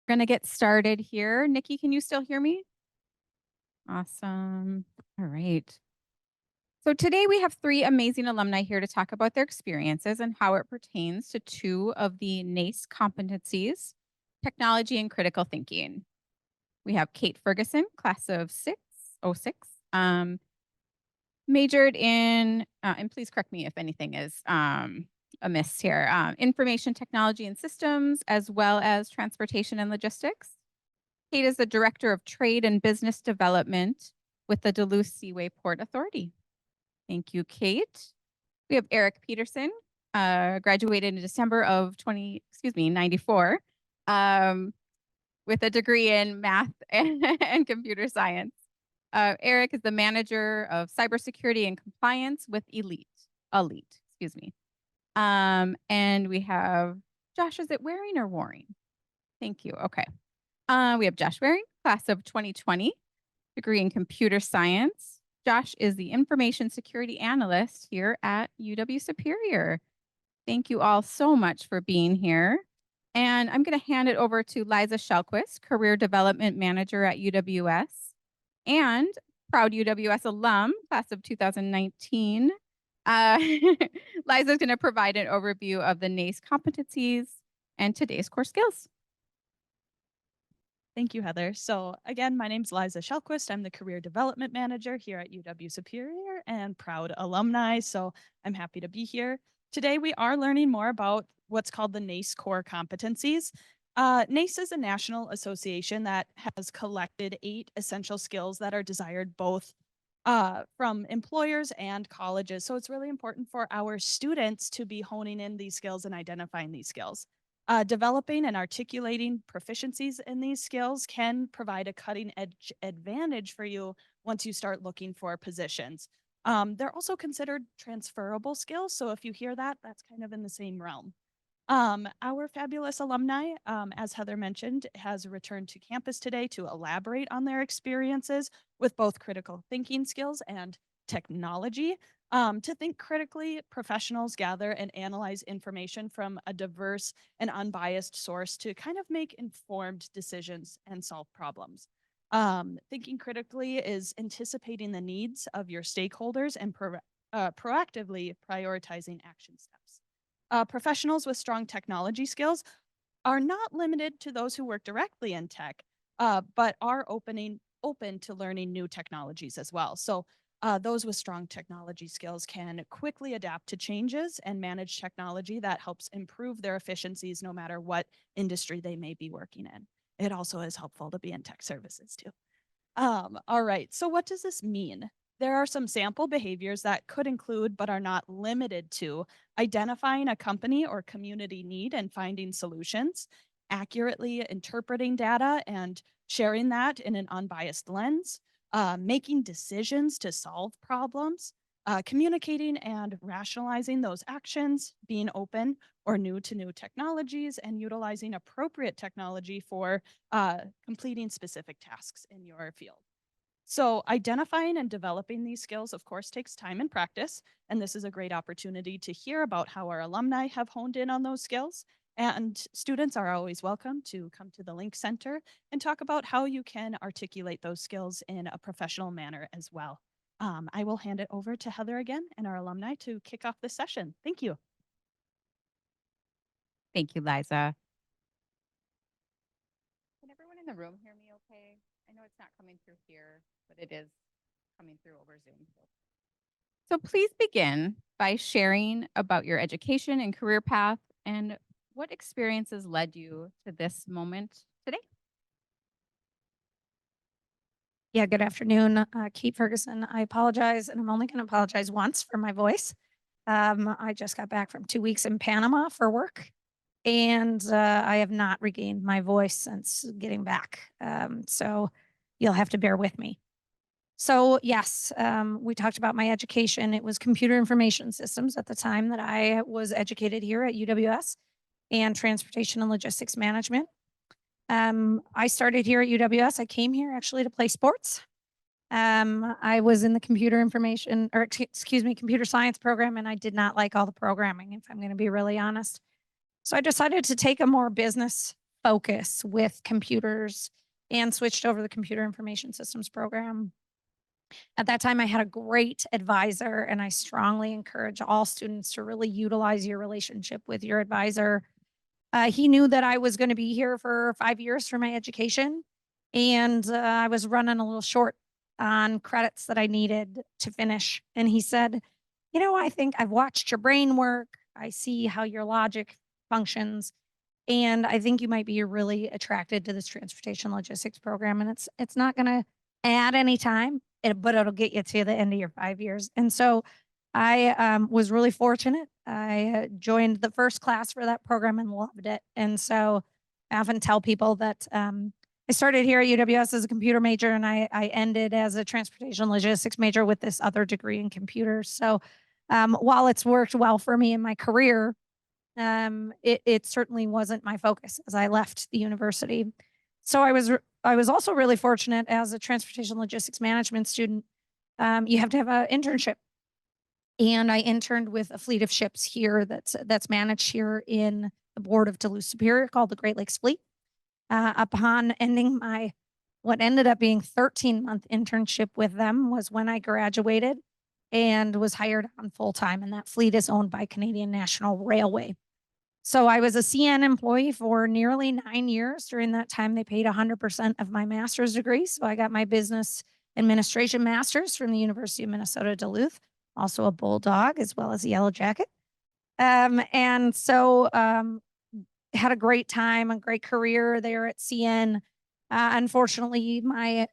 We're going to get started here. Nikki, can you still hear me? Awesome. All right. So today we have three amazing alumni here to talk about their experiences and how it pertains to two of the NACE competencies, technology and critical thinking. We have Kate Ferguson, class of 606, majored in, and please correct me if anything is amiss here, information technology and systems, as well as transportation and logistics. Kate is the Director of Trade and Business Development with the Duluth Seaway Port Authority. Thank you, Kate. We have Eric Peterson, graduated in December of 94, with a degree in math and computer science. Eric is the Manager of Cybersecurity and Compliance with Elite, excuse me. And we have Josh, is it Waring or Waring? Thank you, okay. We have Josh Waring, class of 2020, degree in computer science. Josh is the information security analyst here at UW Superior. Thank you all so much for being here. And I'm going to hand it over to Liza Shelquist, career development manager at UWS and proud UWS alum, class of 2019. Liza is going to provide an overview of the NACE competencies and today's core skills. Thank you, Heather. So again, my name's Liza Shelquist. I'm the Career Development Manager here at UW Superior and proud alumni. So I'm happy to be here. Today, we are learning more about what's called the NACE core competencies. NACE is a national association that has collected 8 essential skills that are desired both from employers and colleges. So it's really important for our students to be honing in these skills and identifying these skills. Developing and articulating proficiencies in these skills can provide a cutting edge advantage for you once you start looking for positions. They're also considered transferable skills. So if you hear that, that's kind of in the same realm. Our fabulous alumni, as Heather mentioned, has returned to campus today to elaborate on their experiences with both critical thinking skills and technology. To think critically, professionals gather and analyze information from a diverse and unbiased source to kind of make informed decisions and solve problems. Thinking critically is anticipating the needs of your stakeholders and proactively prioritizing action steps. Professionals with strong technology skills are not limited to those who work directly in tech, but are open to learning new technologies as well. So those with strong technology skills can quickly adapt to changes and manage technology that helps improve their efficiencies no matter what industry they may be working in. It also is helpful to be in tech services too. All right, so what does this mean? There are some sample behaviors that could include, but are not limited to, identifying a company or community need and finding solutions, accurately interpreting data and sharing that in an unbiased lens, making decisions to solve problems, communicating and rationalizing those actions, being open or new to new technologies, and utilizing appropriate technology for completing specific tasks in your field. So identifying and developing these skills, of course, takes time and practice. And this is a great opportunity to hear about how our alumni have honed in on those skills. And students are always welcome to come to the Link Center and talk about how you can articulate those skills in a professional manner as well. I will hand it over to Heather again and our alumni to kick off this session. Thank you. Thank you, Liza. Can everyone in the room hear me okay? I know it's not coming through here, but it is coming through over Zoom. So please begin by sharing about your education and career path and what experiences led you to this moment today. Yeah, good afternoon, Kate Ferguson. I apologize, and I'm only going to apologize once for my voice. I just got back from 2 weeks in Panama for work, and I have not regained my voice since getting back. So you'll have to bear with me. So yes, we talked about my education. It was computer information systems at the time that I was educated here at UWS, and transportation and logistics management. I started here at UWS. I came here actually to play sports. I was in the computer science program, and I did not like all the programming, if I'm going to be really honest. So I decided to take a more business focus with computers and switched over to the computer information systems program. At that time, I had a great advisor, and I strongly encourage all students to really utilize your relationship with your advisor. He knew that I was going to be here for 5 years for my education, and I was running a little short on credits that I needed to finish. And he said, "You know, I think I've watched your brain work. I see how your logic functions, and I think you might be really attracted to this transportation logistics program. And it's not going to add any time, but it'll get you to the end of your 5 years." And so I was really fortunate. I joined the first class for that program and loved it. And so I often tell people that I started here at UWS as a computer major, and I ended as a transportation logistics major with this other degree in computers. So while it's worked well for me in my career, it certainly wasn't my focus as I left the university. So I was also really fortunate as a transportation logistics management student. You have to have an internship, and I interned with a fleet of ships here that's managed here in the board of Duluth Superior called the Great Lakes Fleet. Upon ending my what ended up being 13-month internship with them was when I graduated and was hired on full time, and that fleet is owned by Canadian National Railway. So I was a CN employee for nearly 9 years. During that time, they paid 100% of my master's degree. So I got my business administration master's from the University of Minnesota Duluth, also a bulldog as well as a yellow jacket. And so had a great time, a great career there at CN. Unfortunately, my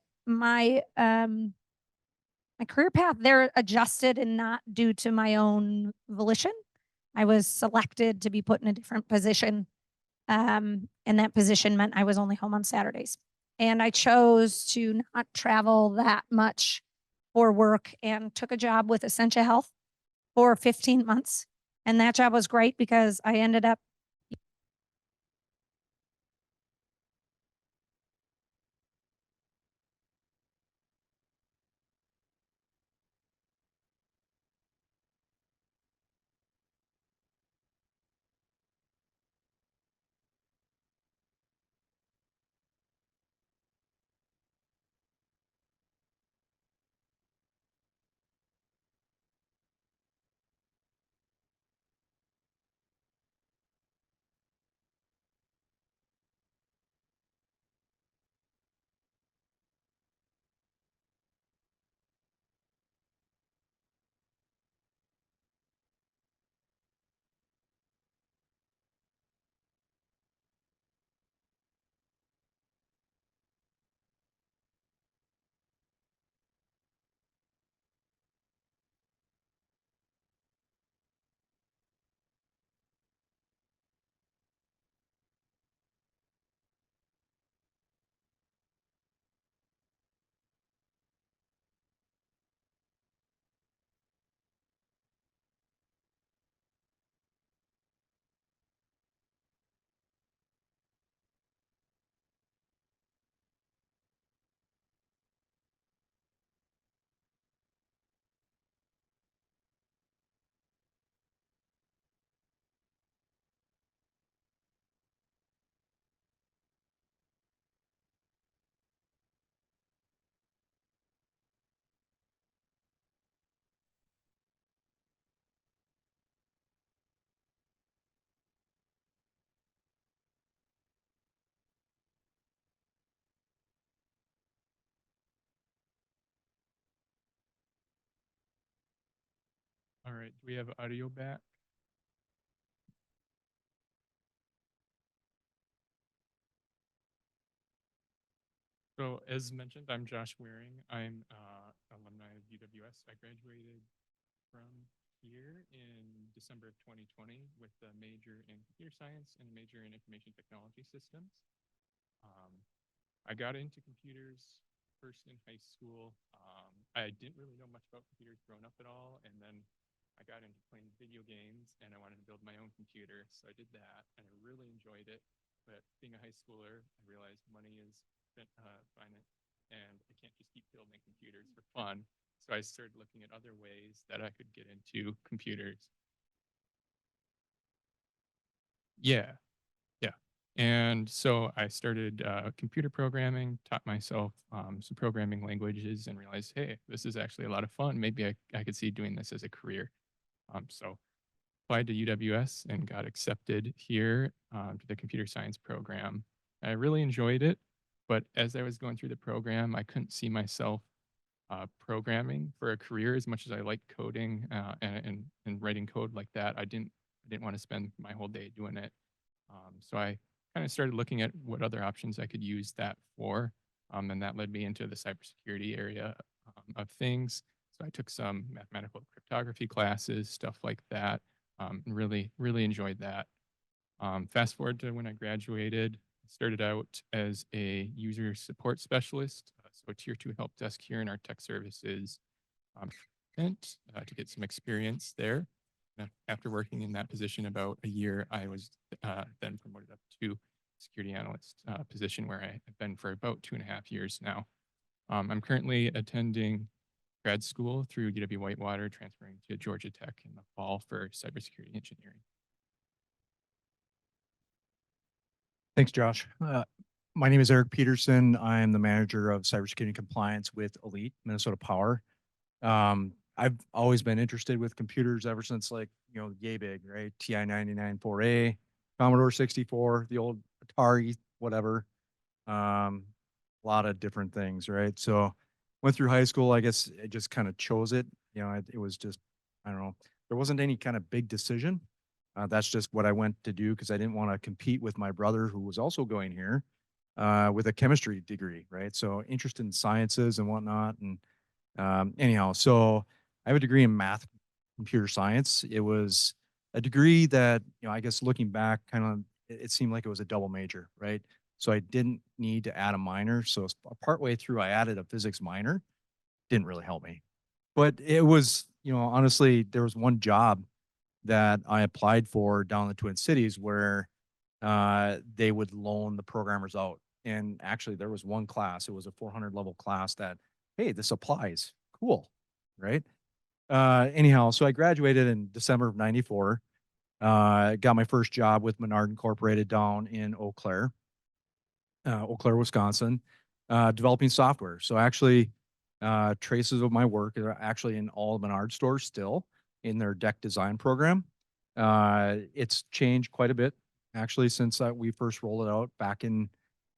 career path there adjusted, and not due to my own volition. I was selected to be put in a different position. And that position meant I was only home on Saturdays. And I chose to not travel that much for work and took a job with Essentia Health for 15 months. And that job was great because I ended up All right, do we have audio back? So as mentioned, I'm Josh Waring. I'm alumni of UWS. I graduated from here in December of 2020 with a major in computer science and a major in information technology systems. Um, I got into computers first in high school. I didn't really know much about computers growing up at all, and then I got into playing video games, and I wanted to build my own computer, so I did that, and I really enjoyed it. But being a high schooler, I realized money is finite, and I can't just keep building computers for fun. So I started looking at other ways that I could get into computers. Yeah, yeah. And so I started computer programming, taught myself some programming languages, and realized, hey, this is actually a lot of fun. Maybe I could see doing this as a career. So applied to UWS and got accepted here to the computer science program. I really enjoyed it, but as I was going through the program, I couldn't see myself programming for a career as much as I like coding and writing code like that. I didn't want to spend my whole day doing it. So I kind of started looking at what other options I could use that for, and that led me into the cybersecurity area of things. So I took some mathematical cryptography classes, stuff like that, and really enjoyed that. Fast forward to when I graduated, I started out as a user support specialist, so a tier 2 help desk here in our tech services department, to get some experience there. After working in that position about a year, I was then promoted up to security analyst position where I've been for about 2.5 years now. I'm currently attending grad school through UW Whitewater, transferring to Georgia Tech in the fall for cybersecurity engineering. Thanks, Josh. My name is Eric Peterson. I am the manager of cybersecurity compliance with Elite Minnesota Power. I've always been interested with computers ever since, like, yay big, right? TI 99 4A, Commodore 64, the old Atari, whatever. A lot of different things, right? So went through high school. I guess I just kind of chose it. It was just, I don't know. There wasn't any kind of big decision. That's just what I went to do because I didn't want to compete with my brother who was also going here with a chemistry degree, right? So interested in sciences and whatnot. And anyhow, so I have a degree in math, computer science. It was a degree that, I guess looking back, kind of, it seemed like it was a double major, right? So I didn't need to add a minor. So partway through, I added a physics minor. Didn't really help me. But it was, honestly, there was one job that I applied for down in the Twin Cities where they would loan the programmers out. And actually, there was one class, it was a 400 level class that, hey, this applies. Cool. Right. Anyhow, so I graduated in December of 94. Got my first job with Menard Incorporated down in Eau Claire, Wisconsin, developing software. So actually, traces of my work are actually in all Menard stores still in their deck design program. It's changed quite a bit actually since we first rolled it out back in,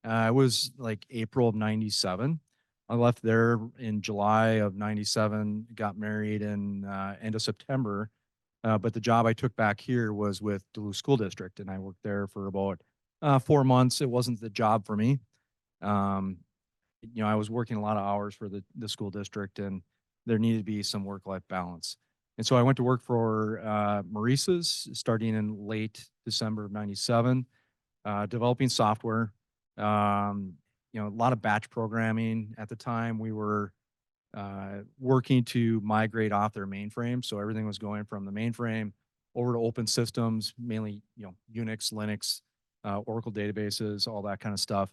it was like April of 97. I left there in July of 97, got married in end of September. But the job I took back here was with Duluth School District, and I worked there for about 4 months. It wasn't the job for me. Um, I was working a lot of hours for the school district, and there needed to be some work-life balance. And so I went to work for Maurice's starting in late December of 97, developing software. A lot of batch programming at the time. We were working to migrate off their mainframe. So everything was going from the mainframe over to open systems, mainly, Unix, Linux, Oracle databases, all that kind of stuff.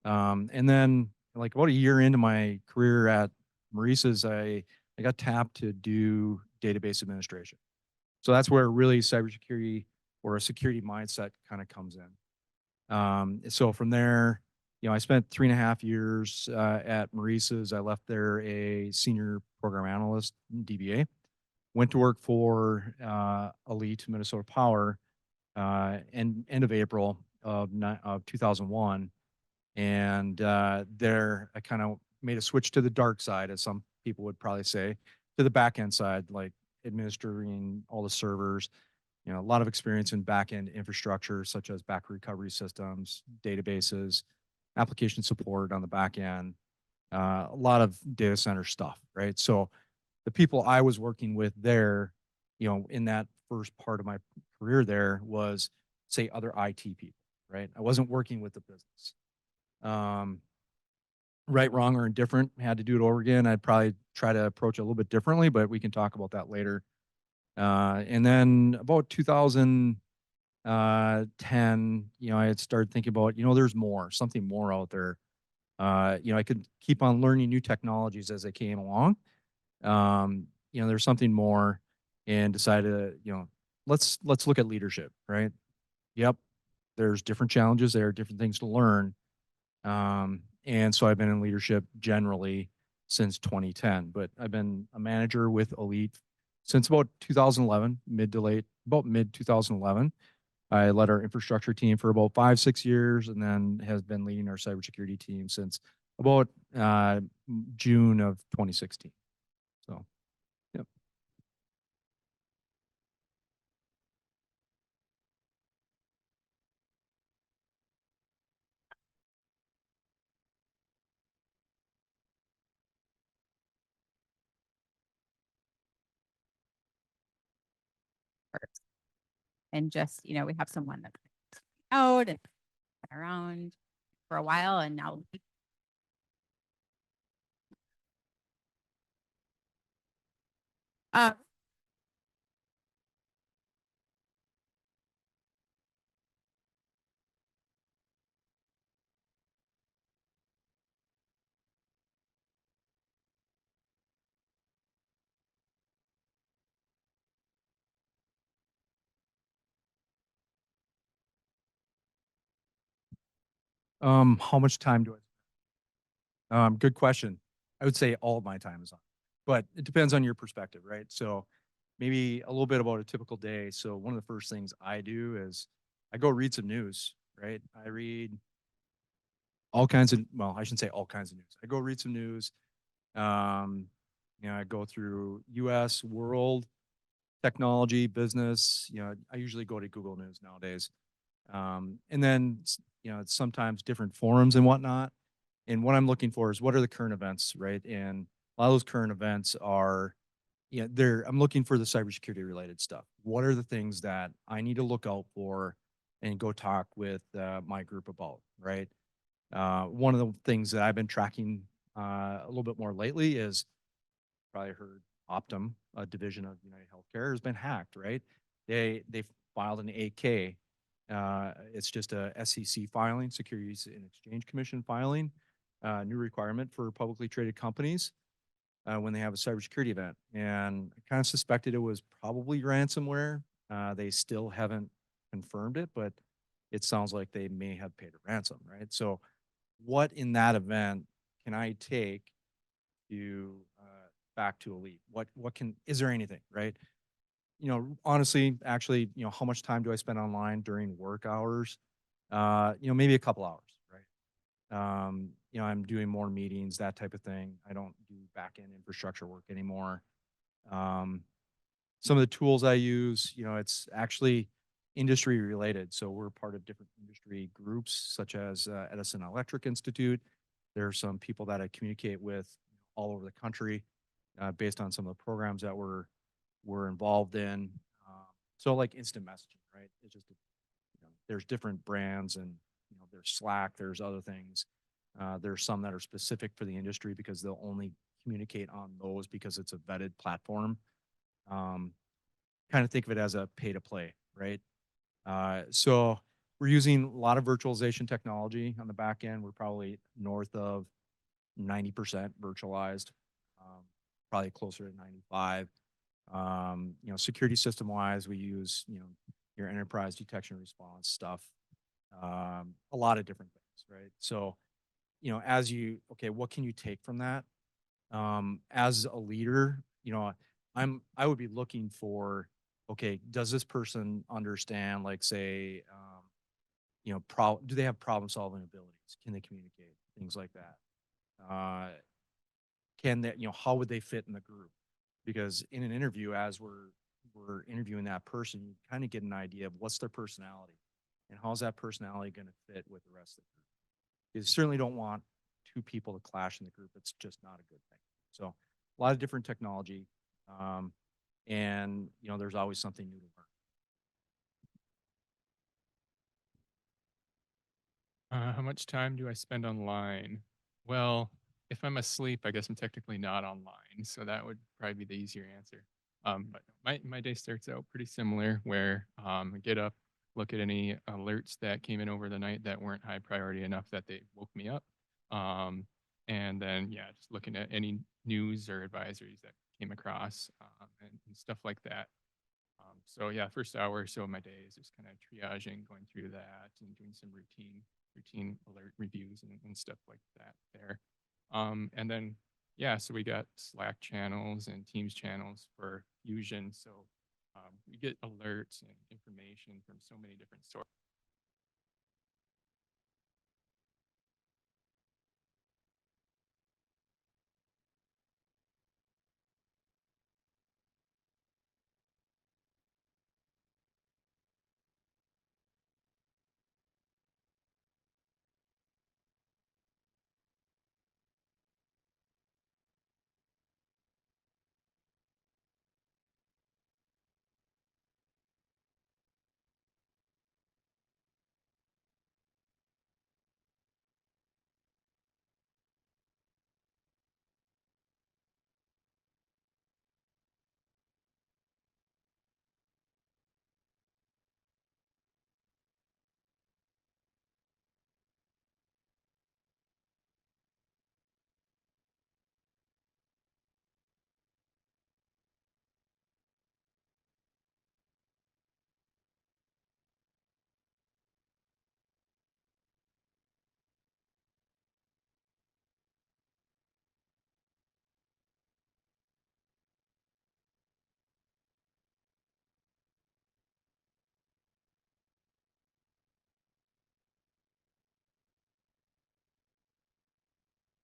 And then like about a year into my career at Maurice's, I got tapped to do database administration. So that's where really cybersecurity or a security mindset kind of comes in. So from there, I spent 3.5 years at Maurice's. I left there a senior program analyst, DBA. Went to work for Elite Minnesota Power end of April of 2001. And there I kind of made a switch to the dark side, as some people would probably say, to the back end side, like administering all the servers. A lot of experience in back end infrastructure, such as back recovery systems, databases, application support on the back end, a lot of data center stuff, right? So the people I was working with there, in that first part of my career there was, say, other IT people, right? I wasn't working with the business. Right, wrong, or indifferent, had to do it over again. I'd probably try to approach it a little bit differently, but we can talk about that later. And then about 2010, I had started thinking about, there's something more out there. I could keep on learning new technologies as they came along. There's something more, and decided, let's look at leadership, right? Yep. there's different challenges there, different things to learn. And so I've been in leadership generally since 2010, but I've been a manager with Elite since about 2011, about mid 2011. I led our infrastructure team for about 5, 6 years, and then has been leading our cybersecurity team since about June of 2016. So, yep. And just, we have someone that's out and been around for a while and now uh, How much time do good question. I would say all of my time is on, but it depends on your perspective, right? So maybe a little bit about a typical day. So one of the first things I do is I go read some news, right? I read all kinds of, well, I shouldn't say all kinds of news. I go read some news. Um, I go through US, world, technology, business. I usually go to Google News nowadays. And then, it's sometimes different forums and whatnot. And what I'm looking for is what are the current events, right? And a lot of those current events are, I'm looking for the cybersecurity related stuff. What are the things that I need to look out for and go talk with my group about, right? One of the things that I've been tracking a little bit more lately is probably heard Optum, a division of United Healthcare, has been hacked, right? They filed an 8K. It's just a SEC filing, Securities and Exchange Commission filing, new requirement for publicly traded companies when they have a cybersecurity event. And I kind of suspected it was probably ransomware. They still haven't confirmed it, but it sounds like they may have paid a ransom, right? So, what in that event can I take to back to Elite? Is there anything, right? Honestly, actually, how much time do I spend online during work hours? Maybe a couple hours, right? I'm doing more meetings, that type of thing. I don't do back end infrastructure work anymore. Um, some of the tools I use, it's actually industry related. So we're part of different industry groups, such as Edison Electric Institute. There are some people that I communicate with all over the country based on some of the programs that we're involved in. So like instant messaging, right? It's just there's different brands, and there's Slack, there's other things. There's some that are specific for the industry because they'll only communicate on those because it's a vetted platform. Um, kind of think of it as a pay to play, right? So we're using a lot of virtualization technology on the back end. We're probably north of 90% virtualized, probably closer to 95. Security system wise, we use, your enterprise detection response stuff, a lot of different things, right? So, okay, what can you take from that? As a leader, I would be looking for, okay, does this person understand, like, say, do they have problem solving abilities? Can they communicate? Things like that. Uh, how would they fit in the group? Because in an interview, as we're interviewing that person, you kind of get an idea of what's their personality and how's that personality going to fit with the rest of the group. You certainly don't want two people to clash in the group. It's just not a good thing. So a lot of different technology. And there's always something new to learn. How much time do I spend online? Well, if I'm asleep, I guess I'm technically not online, so that would probably be the easier answer. But my day starts out pretty similar, where I get up, look at any alerts that came in over the night that weren't high priority enough that they woke me up, and then yeah, just looking at any news or advisories that came across and stuff like that. So yeah, first hour or so of my day is just kind of triaging, going through that and doing some routine alert reviews and stuff like that there. And then yeah, so we got Slack channels and Teams channels for Fusion. So we get alerts and information from so many different sources.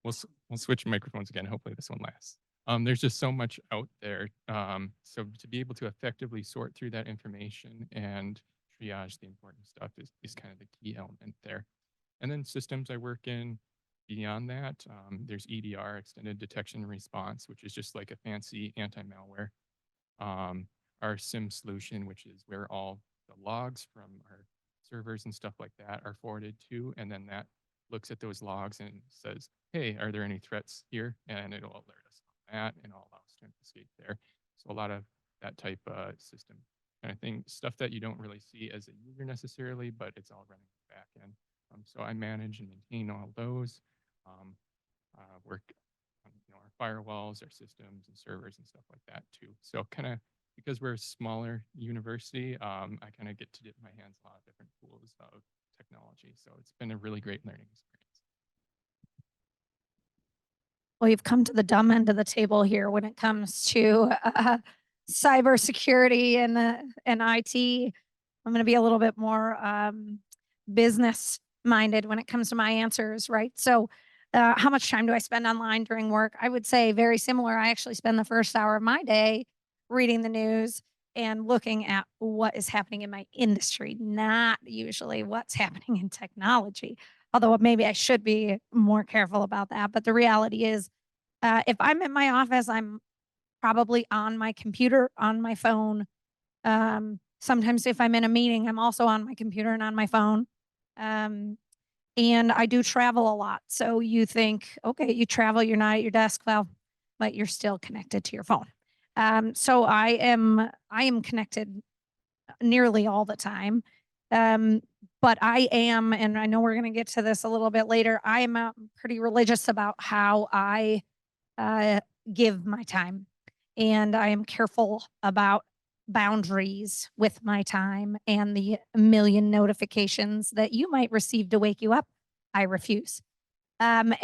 We'll switch microphones again. Hopefully this one lasts. There's just so much out there. So to be able to effectively sort through that information and triage the important stuff is kind of the key element there. And then systems I work in beyond that, there's EDR, extended detection and response, which is just like a fancy anti-malware. Our SIM solution, which is where all the logs from our servers and stuff like that are forwarded to, and then that looks at those logs and says, hey, are there any threats here? And it'll alert us on that and allow us to investigate there. So a lot of that type of system kind of thing, stuff that you don't really see as a user necessarily, but it's all running in the back end. So I manage and maintain all those, work on our firewalls, our systems and servers and stuff like that too. So kind of because we're a smaller university, I kind of get to dip my hands in a lot of different pools of technology. So it's been a really great learning experience. Well, you've come to the dumb end of the table here when it comes to cybersecurity and IT. I'm going to be a little bit more business minded when it comes to my answers, right? So, how much time do I spend online during work? I would say very similar. I actually spend the first hour of my day reading the news and looking at what is happening in my industry, not usually what's happening in technology. Although maybe I should be more careful about that. But the reality is, if I'm in my office, I'm probably on my computer, on my phone. Sometimes if I'm in a meeting, I'm also on my computer and on my phone. Um, and I do travel a lot. So you think, okay, you travel, you're not at your desk, well, but you're still connected to your phone. So I am connected nearly all the time. But I am, and I know we're going to get to this a little bit later. I am pretty religious about how I uh, give my time, and I am careful about boundaries with my time and the million notifications that you might receive to wake you up. I refuse. And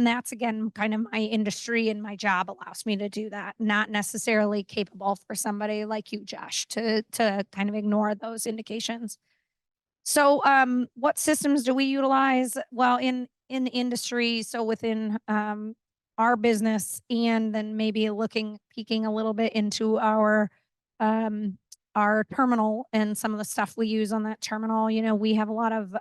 that's again kind of my industry, and my job allows me to do that. Not necessarily capable for somebody like you, Josh, to kind of ignore those indications. So, what systems do we utilize? Well, in industry, so within our business, and then maybe peeking a little bit into our terminal and some of the stuff we use on that terminal. We have a lot of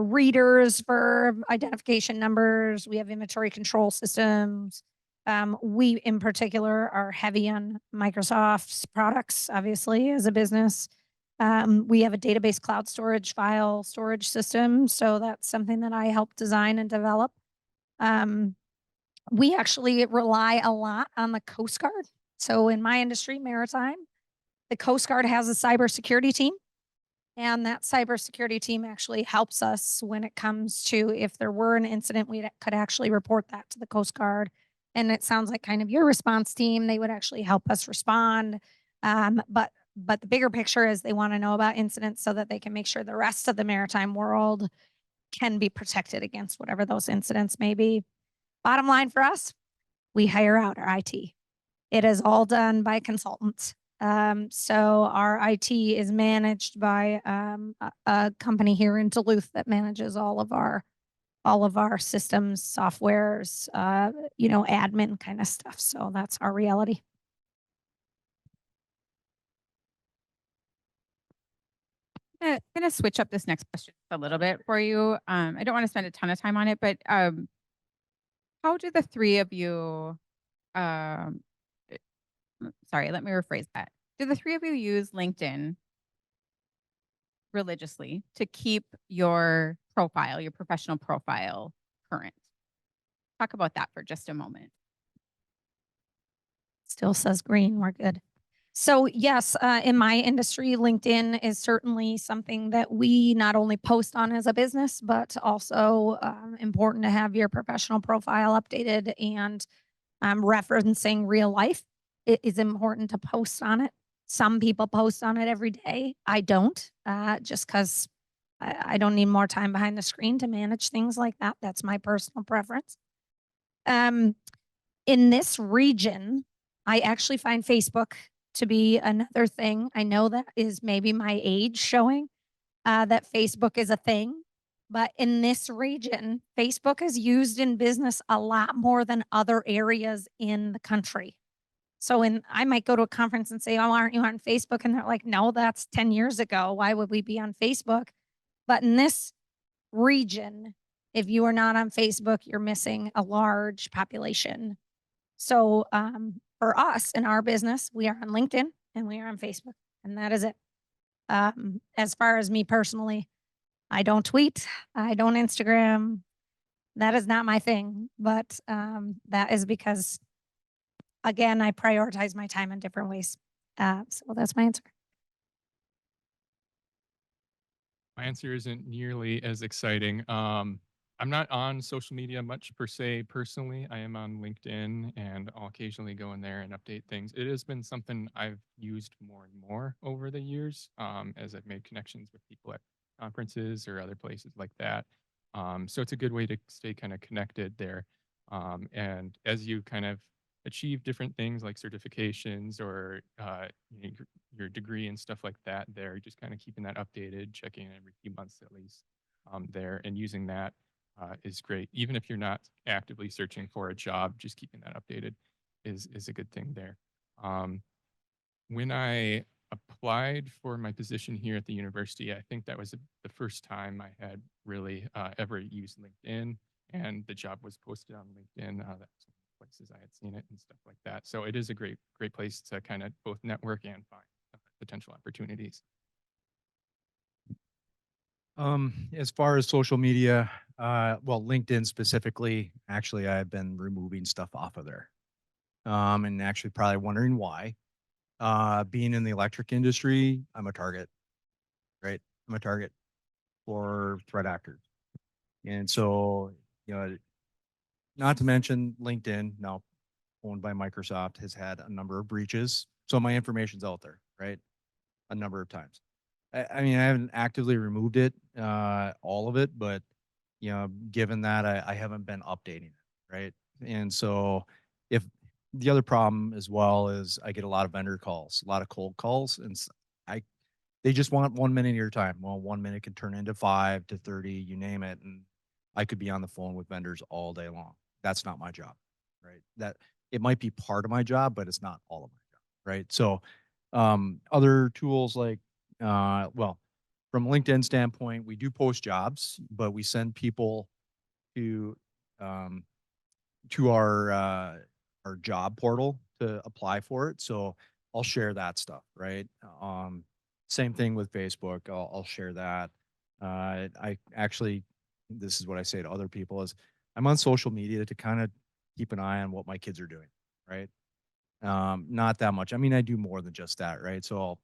readers for identification numbers. We have inventory control systems. We, in particular, are heavy on Microsoft's products, obviously, as a business. We have a database cloud storage file storage system. So that's something that I help design and develop. We actually rely a lot on the Coast Guard. So in my industry, maritime, the Coast Guard has a cybersecurity team. And that cybersecurity team actually helps us when it comes to if there were an incident, we could actually report that to the Coast Guard. And it sounds like kind of your response team, they would actually help us respond. But the bigger picture is they want to know about incidents so that they can make sure the rest of the maritime world can be protected against whatever those incidents may be. Bottom line for us, we hire out our IT. It is all done by consultants. So our IT is managed by a company here in Duluth that manages all of our systems, softwares, admin kind of stuff. So that's our reality. Gonna switch up this next question a little bit for you. I don't want to spend a ton of time on it, but how do the three of you um, sorry, let me rephrase that. Do the three of you use LinkedIn religiously to keep your profile, your professional profile current? Talk about that for just a moment. Still says green. We're good. So yes, in my industry, LinkedIn is certainly something that we not only post on as a business, but also important to have your professional profile updated and referencing real life. It is important to post on it. Some people post on it every day. I don't, just because I don't need more time behind the screen to manage things like that. That's my personal preference. In this region, I actually find Facebook to be another thing. I know that is maybe my age showing that Facebook is a thing. But in this region, Facebook is used in business a lot more than other areas in the country. So I might go to a conference and say, "Oh, aren't you on Facebook?" And they're like, "No, that's 10 years ago. Why would we be on Facebook?" But in this region, if you are not on Facebook, you're missing a large population. So for us in our business, we are on LinkedIn and we are on Facebook, and that is it. As far as me personally, I don't tweet, I don't Instagram. That is not my thing, but that is because, again, I prioritize my time in different ways. So that's my answer. My answer isn't nearly as exciting. I'm not on social media much per se personally. I am on LinkedIn and I'll occasionally go in there and update things. It has been something I've used more and more over the years as I've made connections with people at conferences or other places like that. So it's a good way to stay kind of connected there. And as you kind of achieve different things like certifications or your degree and stuff like that there, just kind of keeping that updated, checking in every few months at least there and using that is great. Even if you're not actively searching for a job, just keeping that updated is a good thing there. When I applied for my position here at the university, I think that was the first time I had really ever used LinkedIn, and the job was posted on LinkedIn. That's one of the places I had seen it and stuff like that. So it is a great place to kind of both network and find potential opportunities. As far as social media, well, LinkedIn specifically, actually, I've been removing stuff off of there. And actually probably wondering why. Being in the electric industry, I'm a target, right? I'm a target for threat actors. And so, not to mention LinkedIn, now owned by Microsoft, has had a number of breaches. So my information's out there, right? A number of times. I mean, I haven't actively removed it, all of it, but given that I haven't been updating it, right? And so if the other problem as well is I get a lot of vendor calls, a lot of cold calls, and I they just want 1 minute of your time. Well, 1 minute can turn into 5 to 30, you name it, and I could be on the phone with vendors all day long. That's not my job, right? That it might be part of my job, but it's not all of my job, right? So other tools like well, from LinkedIn standpoint, we do post jobs, but we send people to um, our job portal to apply for it. So I'll share that stuff, right? Same thing with Facebook. I'll share that. I actually, this is what I say to other people is I'm on social media to kind of keep an eye on what my kids are doing, right? Not that much. I mean, I do more than just that, right? So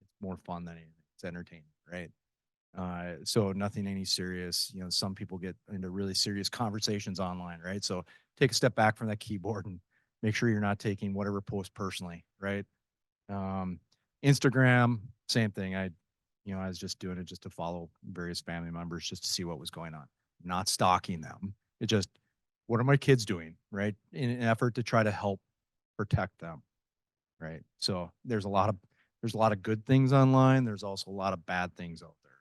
it's more fun than anything. It's entertainment, right? So nothing any serious. Some people get into really serious conversations online, right? So take a step back from that keyboard and make sure you're not taking whatever post personally, right? Um, Instagram, same thing. I was just doing it just to follow various family members just to see what was going on, not stalking them. It just, what are my kids doing? Right. In an effort to try to help protect them. Right. So there's a lot of good things online. There's also a lot of bad things out there.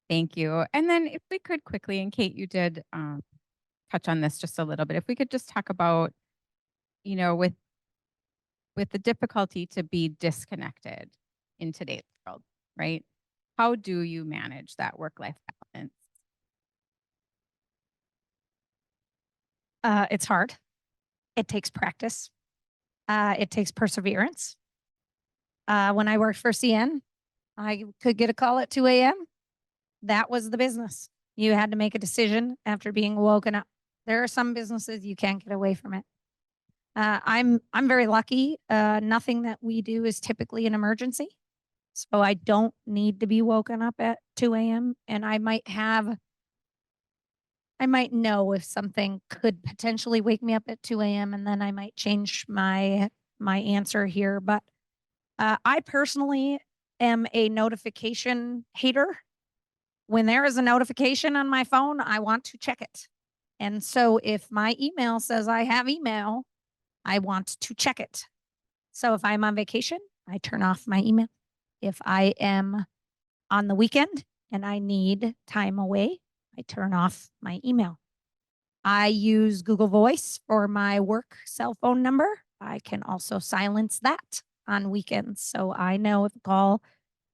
Thank you. And then if we could quickly, and Kate, you did touch on this just a little bit. If we could just talk about, with the difficulty to be disconnected in today's world, right? How do you manage that work-life balance? It's hard. It takes practice. It takes perseverance. When I worked for CN, I could get a call at 2 a.m. That was the business. You had to make a decision after being woken up. There are some businesses you can't get away from it. I'm very lucky. Nothing that we do is typically an emergency. So I don't need to be woken up at 2 a.m. And I might know if something could potentially wake me up at 2 a.m. and then I might change my answer here. But I personally am a notification hater. When there is a notification on my phone, I want to check it. And so if my email says I have email, I want to check it. So if I'm on vacation, I turn off my email. If I am on the weekend and I need time away, I turn off my email. I use Google Voice for my work cell phone number. I can also silence that on weekends. So I know if a call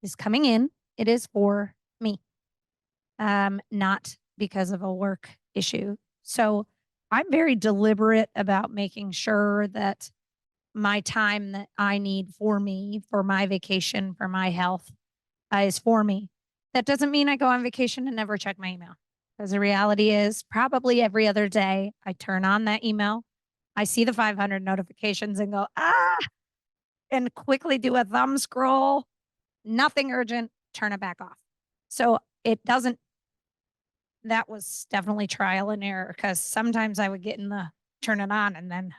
is coming in, it is for me, not because of a work issue. So I'm very deliberate about making sure that my time that I need for me, for my vacation, for my health is for me. That doesn't mean I go on vacation and never check my email. Because the reality is, probably every other day, I turn on that email, I see the 500 notifications and go, and quickly do a thumb scroll, nothing urgent, turn it back off. So it doesn't, that was definitely trial and error because sometimes I would get in the turn it on and then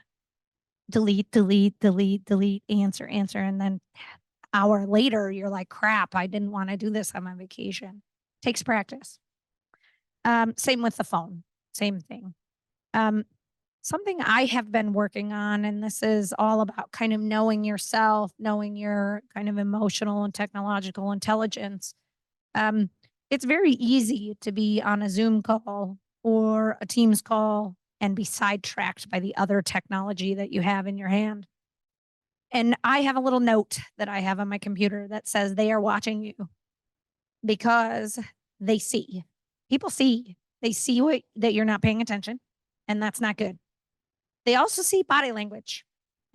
delete, delete, delete, delete, answer, answer. And then hour later, you're like, crap, I didn't want to do this on my vacation. Takes practice. Same with the phone, same thing. Something I have been working on, and this is all about kind of knowing yourself, knowing your kind of emotional and technological intelligence. It's very easy to be on a Zoom call or a Teams call and be sidetracked by the other technology that you have in your hand. And I have a little note that I have on my computer that says they are watching you because they see. People see. They see that you're not paying attention, and that's not good. They also see body language,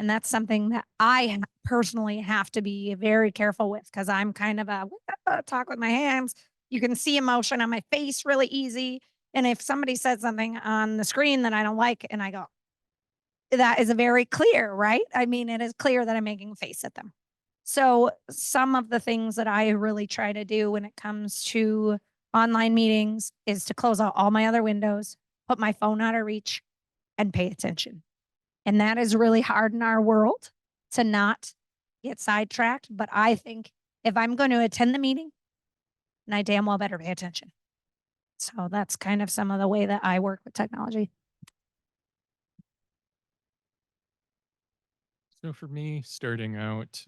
and that's something that I personally have to be very careful with because I'm kind of a talk with my hands. You can see emotion on my face really easy. And if somebody says something on the screen that I don't like, and I go, that is a very clear, right? I mean, it is clear that I'm making a face at them. So some of the things that I really try to do when it comes to online meetings is to close out all my other windows, put my phone out of reach, and pay attention. And that is really hard in our world to not get sidetracked. But I think if I'm going to attend the meeting, then I damn well better pay attention. So that's kind of some of the way that I work with technology. So for me, starting out,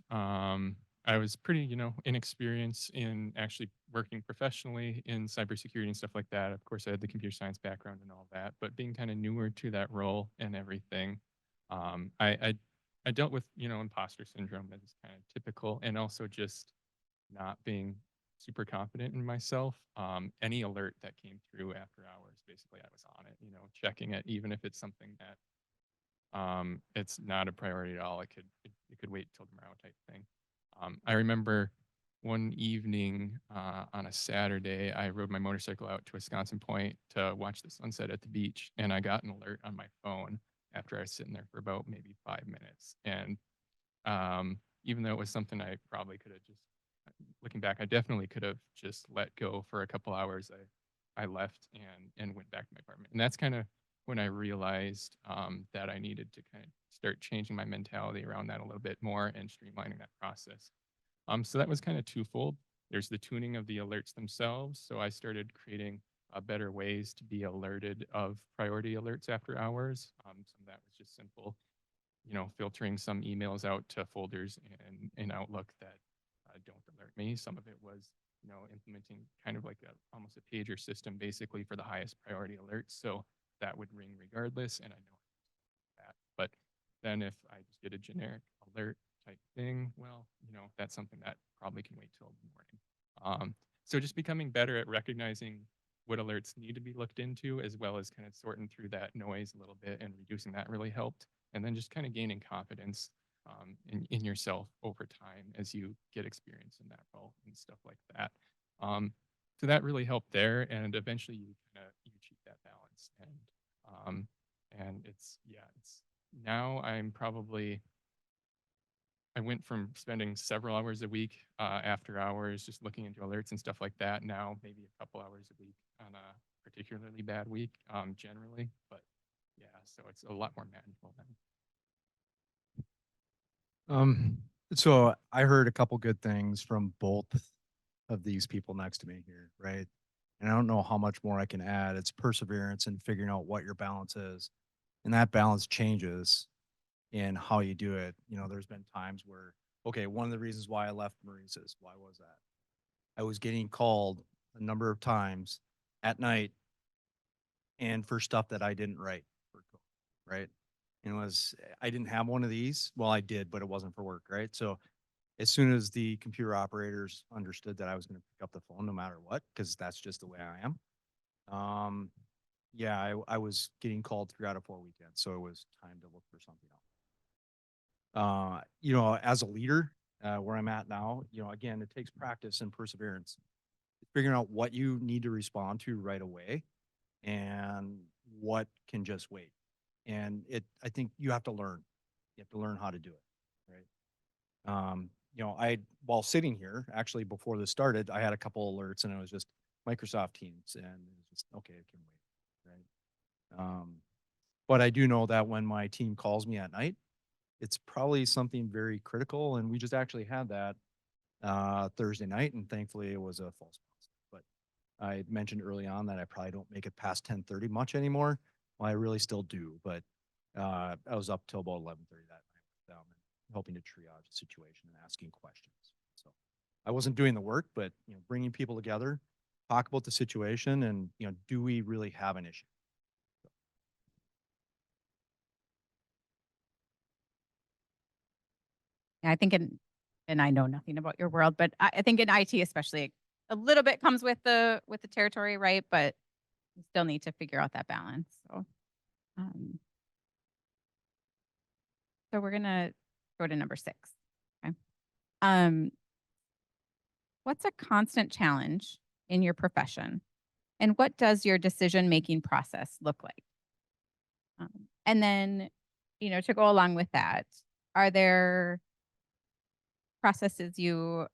I was pretty, inexperienced in actually working professionally in cybersecurity and stuff like that. Of course, I had the computer science background and all that, but being kind of newer to that role and everything, I dealt with, imposter syndrome that is kind of typical, and also just not being super confident in myself. Any alert that came through after hours, basically, I was on it, checking it, even if it's something that it's not a priority at all. It could wait till tomorrow type thing. I remember one evening on a Saturday, I rode my motorcycle out to Wisconsin Point to watch the sunset at the beach, and I got an alert on my phone after I was sitting there for about maybe 5 minutes. And even though it was something I probably could have just, looking back, I definitely could have just let go for a couple hours. I left and went back to my apartment. And that's kind of when I realized that I needed to kind of start changing my mentality around that a little bit more and streamlining that process. So that was kind of twofold. There's the tuning of the alerts themselves. So I started creating better ways to be alerted of priority alerts after hours. Some of that was just simple, filtering some emails out to folders in Outlook that don't alert me. Some of it was, implementing kind of like almost a pager system basically for the highest priority alerts. So that would ring regardless. And I know that. But then if I just get a generic alert type thing, well, that's something that probably can wait till the morning. So just becoming better at recognizing what alerts need to be looked into, as well as kind of sorting through that noise a little bit and reducing that really helped. And then just kind of gaining confidence in yourself over time as you get experience in that role and stuff like that. So that really helped there, and eventually you achieve that balance. And it's now I went from spending several hours a week after hours just looking into alerts and stuff like that. Now maybe a couple hours a week on a particularly bad week, generally. But yeah, so it's a lot more manageable now. So I heard a couple good things from both of these people next to me here, right? And I don't know how much more I can add. It's perseverance and figuring out what your balance is. And that balance changes in how you do it. There's been times where, okay, one of the reasons why I left Maurice's, why was that? I was getting called a number of times at night and for stuff that I didn't write for code, right? And I didn't have one of these. Well, I did, but it wasn't for work, right? So as soon as the computer operators understood that I was going to pick up the phone no matter what, because that's just the way I am. Yeah, I was getting called 3 out of 4 weekends, so it was time to look for something else. As a leader, where I'm at now, again, it takes practice and perseverance, figuring out what you need to respond to right away and what can just wait. And I think you have to learn. You have to learn how to do it, right? While sitting here, actually before this started, I had a couple alerts and it was just Microsoft Teams and it was just, okay, it can wait, right? But I do know that when my team calls me at night, it's probably something very critical. And we just actually had that Thursday night, and thankfully it was a false positive. But I mentioned early on that I probably don't make it past 10:30 much anymore. Well, I really still do, but I was up till about 11:30 that night with them and helping to triage the situation and asking questions. So I wasn't doing the work, but bringing people together, talk about the situation, and do we really have an issue? I think and I know nothing about your world, but I think in IT especially, a little bit comes with the territory, right? But you still need to figure out that balance. Um, so we're gonna go to number 6. Okay. What's a constant challenge in your profession, and what does your decision-making process look like? And then, to go along with that, are there processes you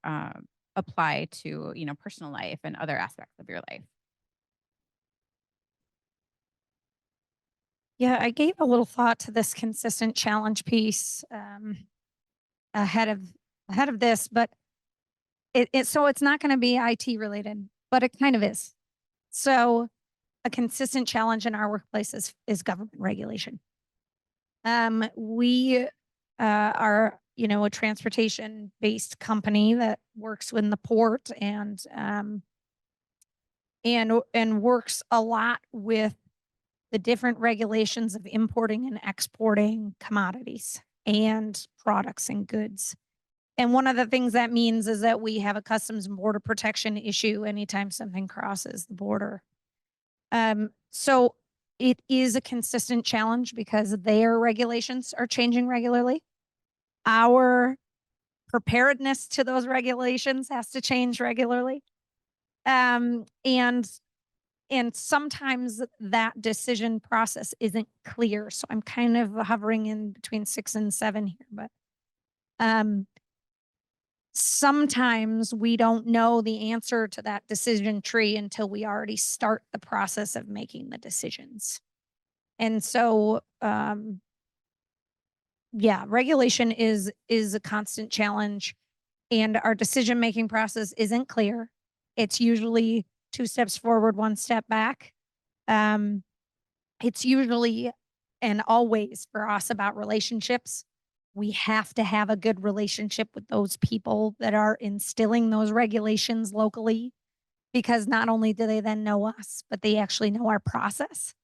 apply to, personal life and other aspects of your life? Yeah, I gave a little thought to this consistent challenge piece ahead of this, but so it's not going to be IT related, but it kind of is. So a consistent challenge in our workplace is government regulation. We are, a transportation based company that works in the port and works a lot with the different regulations of importing and exporting commodities and products and goods. And one of the things that means is that we have a customs and border protection issue anytime something crosses the border. So it is a consistent challenge because their regulations are changing regularly. Our preparedness to those regulations has to change regularly. And sometimes that decision process isn't clear. So I'm kind of hovering in between 6 and 7 here, but sometimes we don't know the answer to that decision tree until we already start the process of making the decisions. And so, yeah, regulation is a constant challenge, and our decision making process isn't clear. It's usually two steps forward, one step back. Um, it's usually and always for us about relationships. We have to have a good relationship with those people that are instilling those regulations locally, because not only do they then know us, but they actually know our process.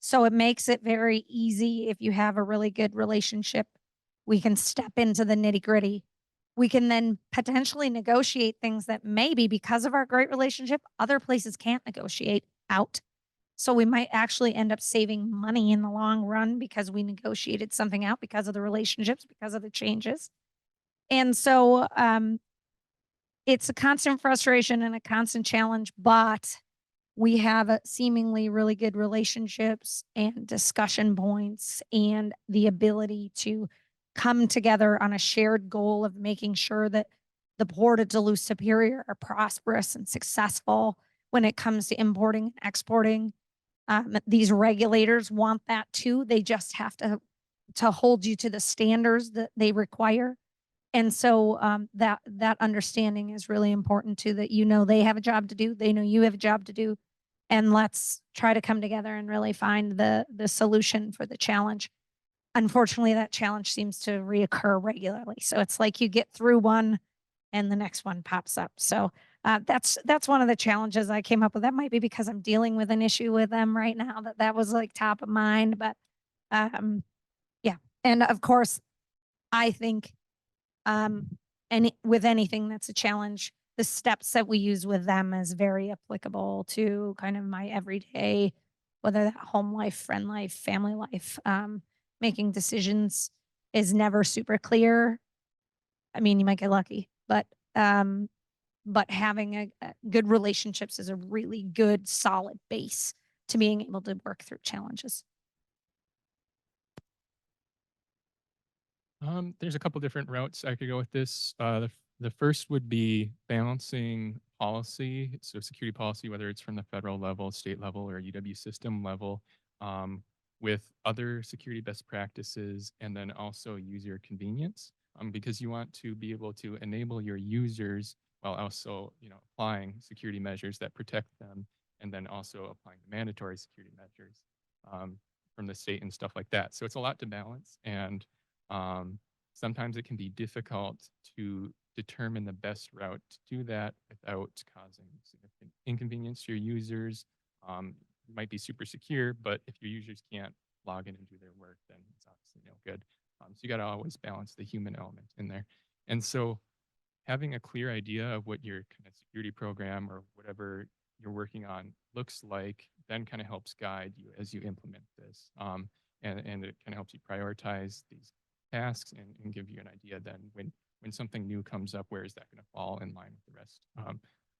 So it makes it very easy if you have a really good relationship. We can step into the nitty gritty. We can then potentially negotiate things that maybe because of our great relationship, other places can't negotiate out. So we might actually end up saving money in the long run because we negotiated something out because of the relationships, because of the changes. And so it's a constant frustration and a constant challenge, but we have a seemingly really good relationships and discussion points and the ability to come together on a shared goal of making sure that the Port of Duluth Superior are prosperous and successful when it comes to importing and exporting. These regulators want that too. They just have to hold you to the standards that they require. And so that understanding is really important too, that you know they have a job to do, they know you have a job to do, and let's try to come together and really find the solution for the challenge. Unfortunately, that challenge seems to reoccur regularly. So it's like you get through one and the next one pops up. So that's one of the challenges I came up with. That might be because I'm dealing with an issue with them right now, that was like top of mind. But um, yeah, and of course, I think and with anything that's a challenge, the steps that we use with them is very applicable to kind of my everyday, whether that home life, friend life, family life. Making decisions is never super clear. I mean, you might get lucky, um, but having a good relationships is a really good, solid base to being able to work through challenges. There's a couple different routes I could go with this. The first would be balancing policy, so security policy, whether it's from the federal level, state level, or UW system level, um, with other security best practices, and then also user convenience, because you want to be able to enable your users while also, applying security measures that protect them, and then also applying the mandatory security measures from the state and stuff like that. So it's a lot to balance, and um, sometimes it can be difficult to determine the best route to do that without causing significant inconvenience to your users. It might be super secure, but if your users can't log in and do their work, then it's obviously no good. So you got to always balance the human element in there. And so having a clear idea of what your kind of security program or whatever you're working on looks like then kind of helps guide you as you implement this. And it kind of helps you prioritize these tasks and give you an idea then when something new comes up, where is that going to fall in line with the rest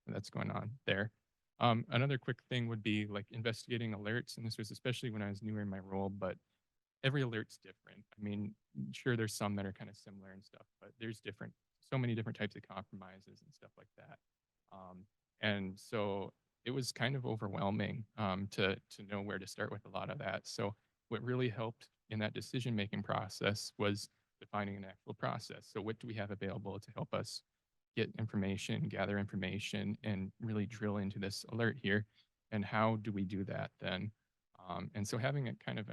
that's going on there. Another quick thing would be like investigating alerts, and this was especially when I was newer in my role, but every alert's different. I mean, sure, there's some that are kind of similar and stuff, but there's so many different types of compromises and stuff like that. And so it was kind of overwhelming to know where to start with a lot of that. So what really helped in that decision making process was defining an actual process. So what do we have available to help us get information, gather information, and really drill into this alert here? And how do we do that then? And so having a kind of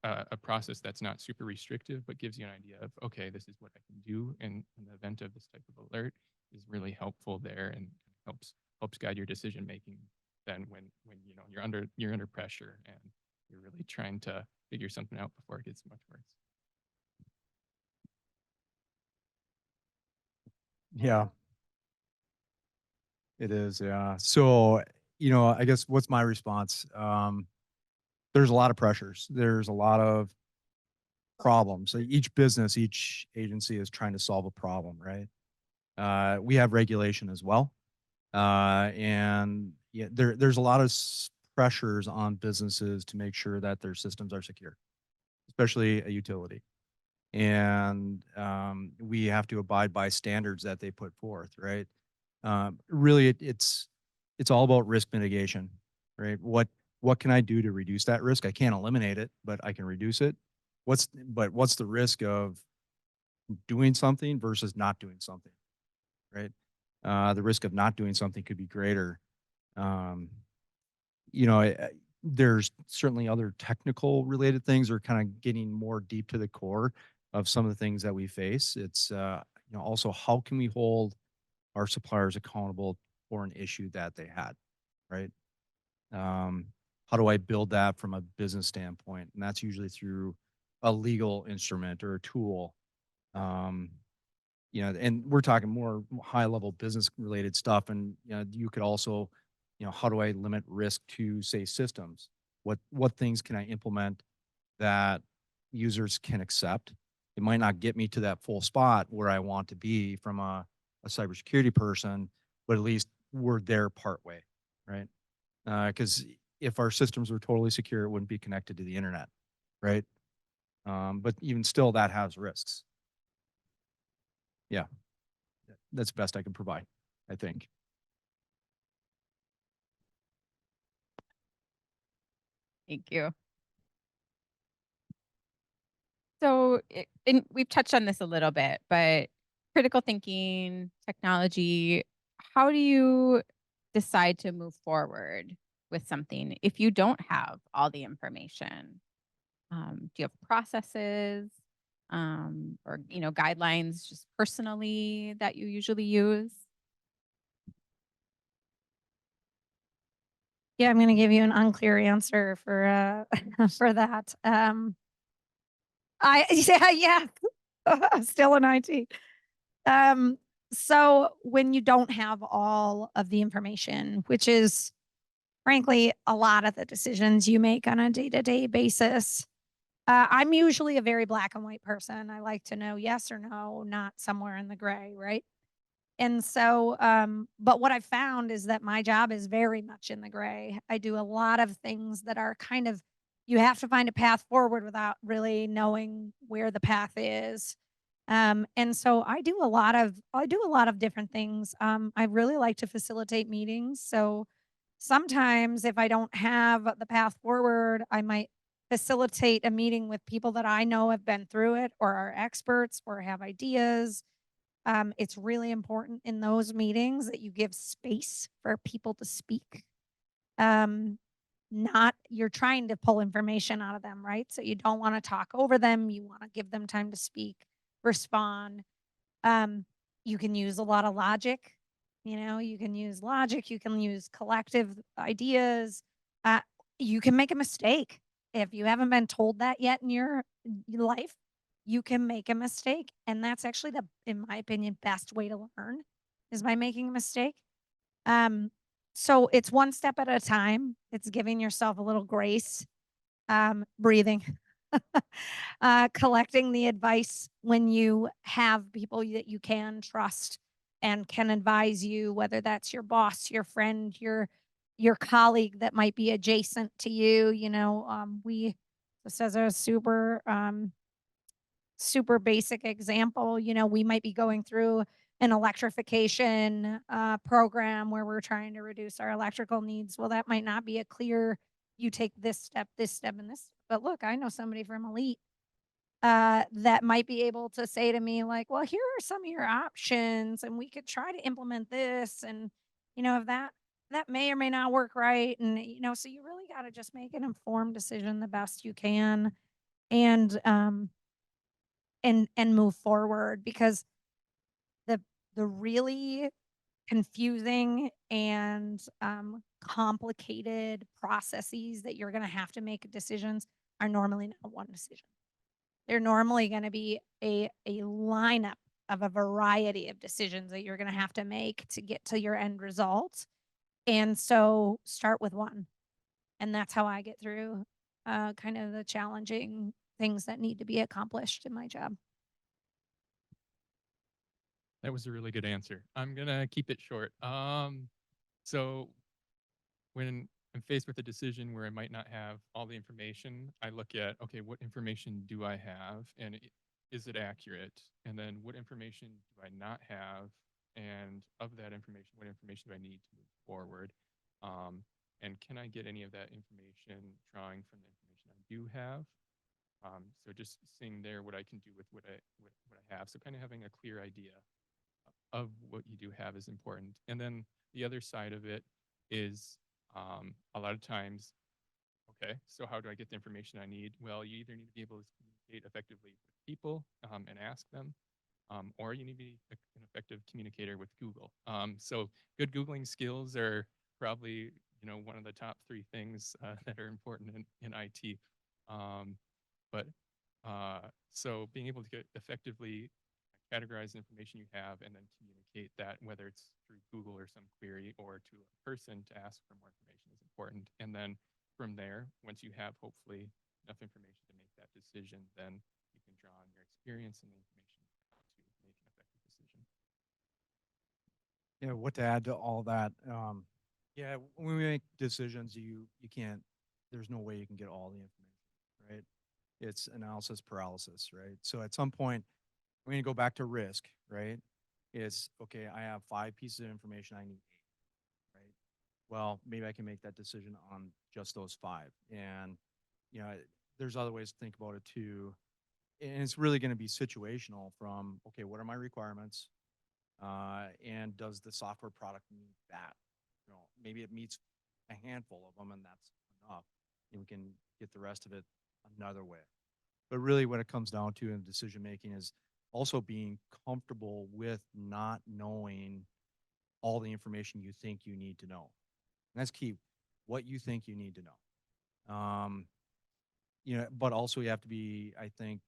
a process that's not super restrictive, but gives you an idea of, okay, this is what I can do in the event of this type of alert is really helpful there, and helps guide your decision making then when you're under pressure and you're really trying to figure something out before it gets much worse. Yeah, it is. Yeah. So, I guess what's my response? There's a lot of pressures. There's a lot of problems. So each business, each agency is trying to solve a problem, right? We have regulation as well. And yeah, there's a lot of pressures on businesses to make sure that their systems are secure, especially a utility. and we have to abide by standards that they put forth, right? Really, it's all about risk mitigation, right? What can I do to reduce that risk? I can't eliminate it, but I can reduce it. What's the risk of doing something versus not doing something, right? The risk of not doing something could be greater. Um, there's certainly other technical related things or kind of getting more deep to the core of some of the things that we face. It's also how can we hold our suppliers accountable for an issue that they had, right? Um, how do I build that from a business standpoint? And that's usually through a legal instrument or a tool. Um, and we're talking more high level business related stuff. And you could also, how do I limit risk to say systems? What things can I implement that users can accept? It might not get me to that full spot where I want to be from a cybersecurity person, but at least we're there part way, right? Because if our systems were totally secure, it wouldn't be connected to the internet, right? But even still, that has risks. Yeah, that's the best I can provide, I think. Thank you. So, and we've touched on this a little bit, but critical thinking, technology, how do you decide to move forward with something if you don't have all the information? Do you have processes or guidelines just personally that you usually use? Yeah, I'm going to give you an unclear answer for for that. I yeah, still in IT. Um, so when you don't have all of the information, which is frankly a lot of the decisions you make on a day-to-day basis, I'm usually a very black and white person. I like to know yes or no, not somewhere in the gray, right? And so, but what I've found is that my job is very much in the gray. I do a lot of things that are kind of, you have to find a path forward without really knowing where the path is. And so I do a lot of different things. I really like to facilitate meetings. So sometimes if I don't have the path forward, I might facilitate a meeting with people that I know have been through it or are experts or have ideas. It's really important in those meetings that you give space for people to speak. Um, not you're trying to pull information out of them, right? So you don't want to talk over them. You want to give them time to speak, respond. Um, you can use a lot of logic. You can use logic. You can use collective ideas. Uh, you can make a mistake if you haven't been told that yet in your life. You can make a mistake, and that's actually in my opinion, best way to learn is by making a mistake. Um, so it's one step at a time. It's giving yourself a little grace, breathing, collecting the advice when you have people that you can trust and can advise you, whether that's your boss, your friend, your colleague that might be adjacent to you. We just as a super basic example, we might be going through an electrification program where we're trying to reduce our electrical needs. Well, that might not be a clear, you take this step, and this. But look, I know somebody from Elite that might be able to say to me, like, well, here are some of your options, and we could try to implement this. And, if that may or may not work right. And, so you really got to just make an informed decision the best you can. And move forward because the the really confusing and complicated processes that you're going to have to make decisions are normally not one decision. They're normally going to be a lineup of a variety of decisions that you're going to have to make to get to your end result. And so start with one. And that's how I get through kind of the challenging things that need to be accomplished in my job. That was a really good answer. I'm gonna keep it short. So when I'm faced with a decision where I might not have all the information, I look at, okay, what information do I have? And is it accurate? And then what information do I not have? And of that information, what information do I need to move forward? And can I get any of that information drawing from the information I do have? So just seeing there what I can do with what I have. So kind of having a clear idea of what you do have is important. And then the other side of it is a lot of times, okay, so how do I get the information I need? Well, you either need to be able to communicate effectively with people and ask them, or you need to be an effective communicator with Google. So good Googling skills are probably, one of the top three things that are important in IT. Um, but so being able to get effectively categorize the information you have and then communicate that, whether it's through Google or some query or to a person to ask for more information is important. And then from there, once you have hopefully enough information to make that decision, then you can draw on your experience and the information to make an effective decision. Yeah, what to add to all that? Yeah, when we make decisions, you can't. There's no way you can get all the information, right? It's analysis paralysis, right? So at some point, we're going to go back to risk, right? It's okay. I have 5 pieces of information. I need 8, right? Well, maybe I can make that decision on just those 5, and there's other ways to think about it too. And it's really going to be situational. From okay, what are my requirements? And does the software product meet that? Maybe it meets a handful of them, and that's enough. And we can get the rest of it another way. But really, what it comes down to in decision making is also being comfortable with not knowing all the information you think you need to know. And that's key. What you think you need to know. But also you have to be, I think,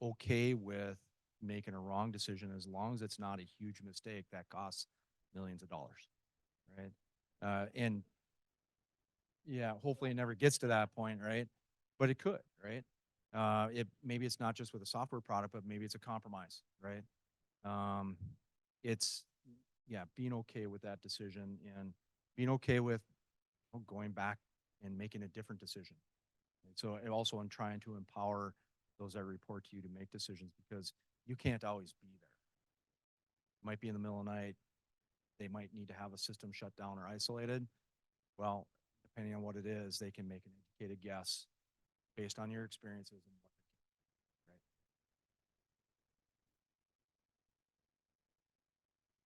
okay with making a wrong decision as long as it's not a huge mistake that costs millions of dollars, right? And yeah, hopefully it never gets to that point, right? But it could, right? Maybe it's not just with a software product, but maybe it's a compromise, right? It's being okay with that decision and being okay with going back and making a different decision. And so and also in trying to empower those that report to you to make decisions, because you can't always be there. Might be in the middle of the night. They might need to have a system shut down or isolated. Well, depending on what it is, they can make an educated guess based on your experiences and what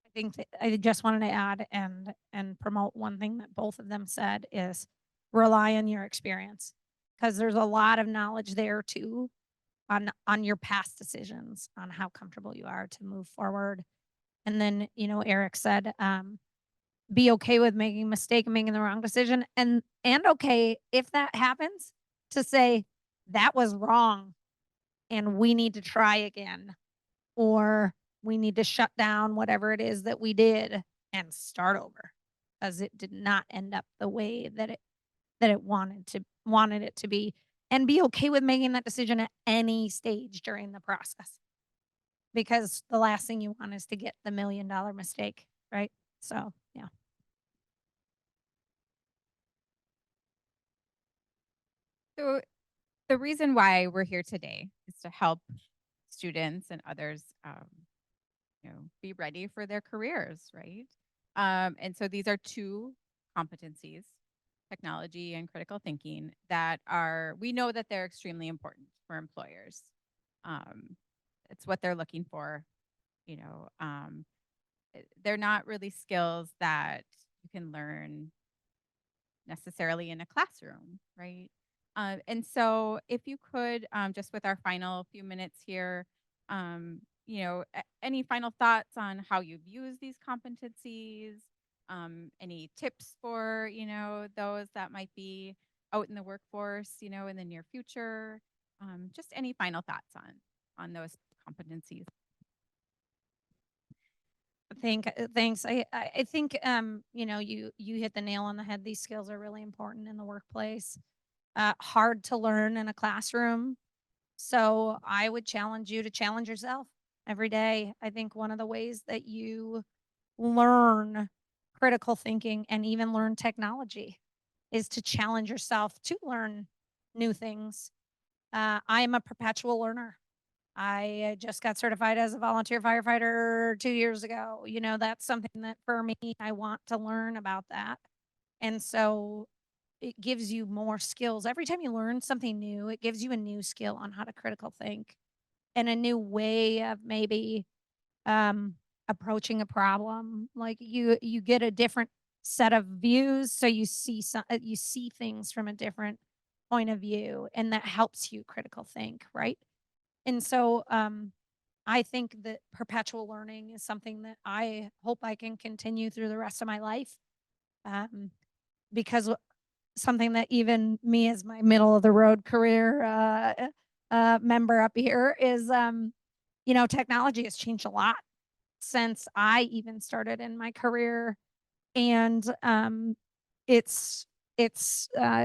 I think that I just wanted to add and promote one thing that both of them said is rely on your experience, because there's a lot of knowledge there too on your past decisions, on how comfortable you are to move forward. And then, Eric said, be okay with making a mistake and making the wrong decision, and okay if that happens to say that was wrong and we need to try again, or we need to shut down whatever it is that we did and start over, because it did not end up the way that it wanted it to be, and be okay with making that decision at any stage during the process, because the last thing you want is to get the $1,000,000 mistake, right? So, yeah. So the reason why we're here today is to help students and others, be ready for their careers, right? And so these are 2 competencies, technology and critical thinking, that we know that they're extremely important for employers. Um, it's what they're looking for, you know. They're not really skills that you can learn necessarily in a classroom, right? And so, if you could, just with our final few minutes here, any final thoughts on how you've used these competencies? Any tips for those that might be out in the workforce, in the near future? Just any final thoughts on those competencies? Thanks. I think you hit the nail on the head. These skills are really important in the workplace. Hard to learn in a classroom. So I would challenge you to challenge yourself every day. I think one of the ways that you learn critical thinking and even learn technology is to challenge yourself to learn new things. I am a perpetual learner. I just got certified as a volunteer firefighter 2 years ago. You know, that's something that for me, I want to learn about that. And so it gives you more skills. Every time you learn something new, it gives you a new skill on how to critical think and a new way of maybe um approaching a problem. Like you get a different set of views, so you see things from a different point of view, and that helps you critical think, right? And so I think that perpetual learning is something that I hope I can continue through the rest of my life. Um, because something that even me as my middle of the road career member up here is, you know, technology has changed a lot since I even started in my career. And it's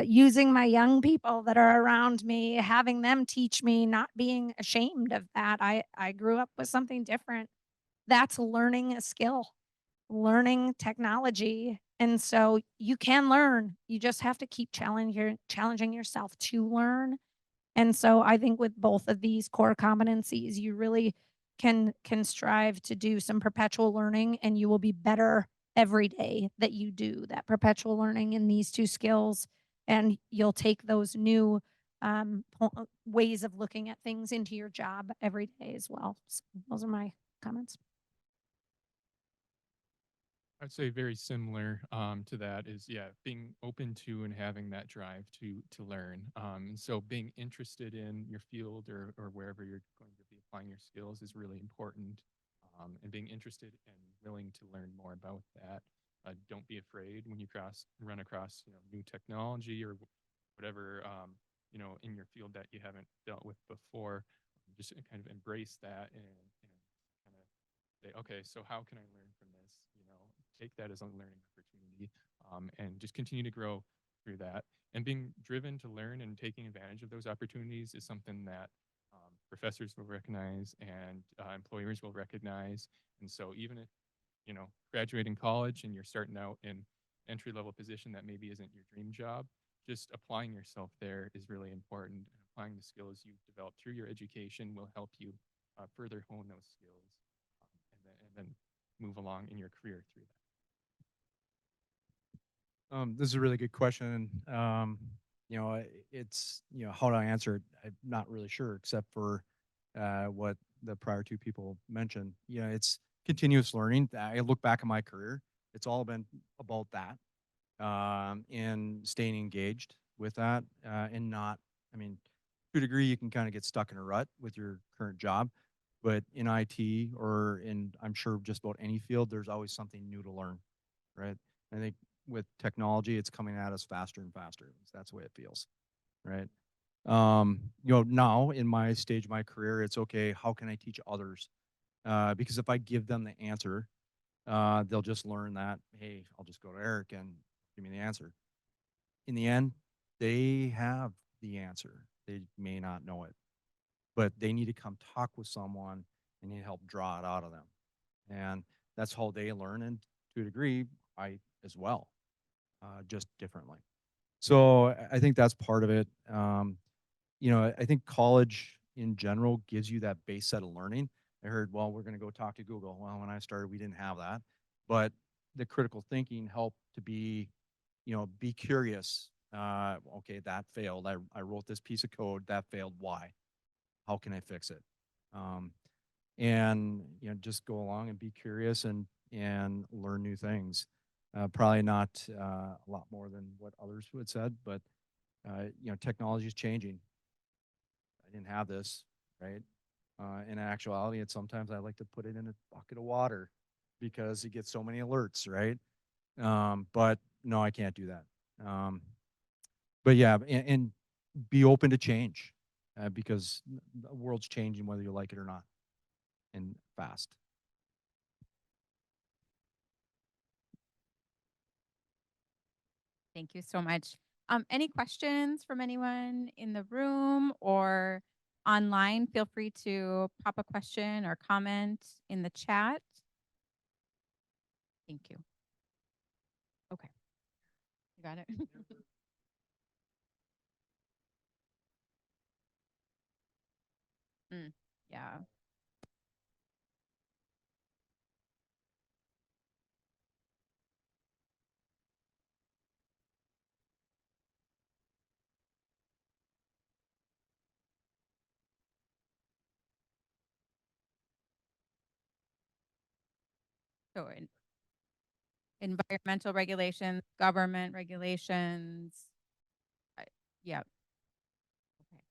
using my young people that are around me, having them teach me, not being ashamed of that. I grew up with something different. That's learning a skill, learning technology. And so you can learn. You just have to keep challenging yourself to learn. And so I think with both of these core competencies, you really can strive to do some perpetual learning, and you will be better every day that you do that perpetual learning in these two skills. And you'll take those new ways of looking at things into your job every day as well. So those are my comments. I'd say very similar to that is, yeah, being open to and having that drive to learn. And so being interested in your field or wherever you're going to be applying your skills is really important. And being interested and willing to learn more about that. Don't be afraid when you run across new technology or whatever in your field that you haven't dealt with before. Just kind of embrace that and kind of say, okay, so how can I learn from this? Take that as a learning opportunity, and just continue to grow through that. And being driven to learn and taking advantage of those opportunities is something that professors will recognize and employers will recognize. And so even if graduating college and you're starting out in entry level position that maybe isn't your dream job, just applying yourself there is really important. And applying the skills you've developed through your education will help you further hone those skills, and then move along in your career through that. This is a really good question. It's, how do I answer it? I'm not really sure, except for what the prior two people mentioned. It's continuous learning. I look back at my career, it's all been about that, and staying engaged with that, and not, I mean, to a degree, you can kind of get stuck in a rut with your current job. But in IT or in, I'm sure, just about any field, there's always something new to learn, right? I think with technology, it's coming at us faster and faster. That's the way it feels, right? Now in my stage of my career, it's okay. How can I teach others? Because if I give them the answer, they'll just learn that, hey, I'll just go to Eric and give me the answer. In the end, they have the answer. They may not know it, but they need to come talk with someone and need help draw it out of them. And that's how they learn. And to a degree, I as well, just differently. So I think that's part of it. I think college in general gives you that base set of learning. I heard, well, we're going to go talk to Google. Well, when I started, we didn't have that, but the critical thinking helped to be curious. Okay, that failed. I wrote this piece of code that failed. Why? How can I fix it? And just go along and be curious and learn new things. Probably not a lot more than what others would said, but technology is changing. I didn't have this, right? In actuality, it's sometimes I like to put it in a bucket of water because you get so many alerts, right? But no, I can't do that. But yeah, and be open to change, because the world's changing whether you like it or not, and fast. Thank you so much. Any questions from anyone in the room or online? Feel free to pop a question or comment in the chat. Thank you. Okay. You got it? Yeah. So environmental regulations, government regulations. I- Yeah. Okay.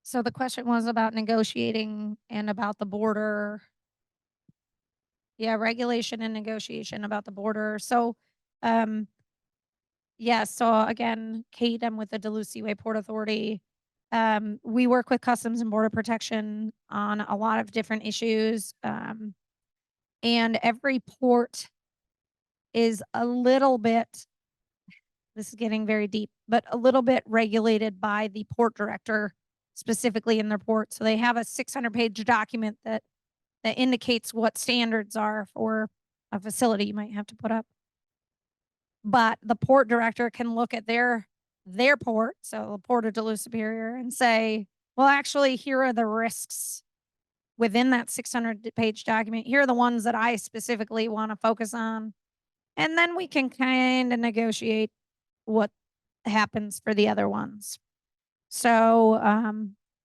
So the question was about negotiating and about the border. Yeah, regulation and negotiation about the border. So, um, yeah, so again, Kate, I'm with the Duluth Seaway Port Authority. We work with Customs and Border Protection on a lot of different issues. And every port is a little bit, this is getting very deep, but a little bit regulated by the port director specifically in their port. So they have a 600-page document that indicates what standards are for a facility you might have to put up. But the port director can look at their port, so the Port of Duluth Superior, and say, well, actually, here are the risks within that 600-page document. Here are the ones that I specifically want to focus on. And then we can kind of negotiate what happens for the other ones. So,